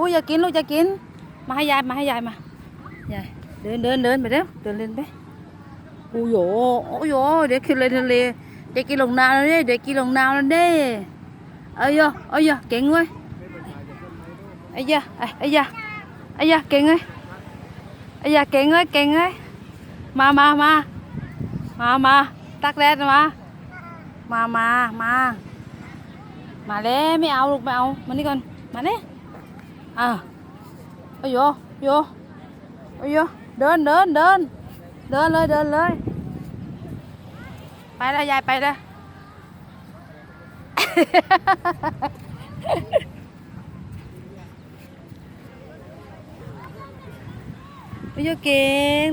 อู้อย่ากินลูกอย่ากินมาให้ยายมายายเดินไปเร็วเดินเล่นไปโอ้โหเดี๋ยวขึ้นเลยทะเลเด็กกินลงน้ำแล้วเด็กกินลงน้ำแล้วเด้เอ้ยเก่งเว้ยไอ้ยาเก่งเว้ยเก่งเว้ยมาตักแดดมาแล้วไม่เอาลูกไม่เอามานี่ก่อนมาเนี่ยโอ้ยเดินเลยไปแล้วยายไปแล้ว โอ้ยเก่ง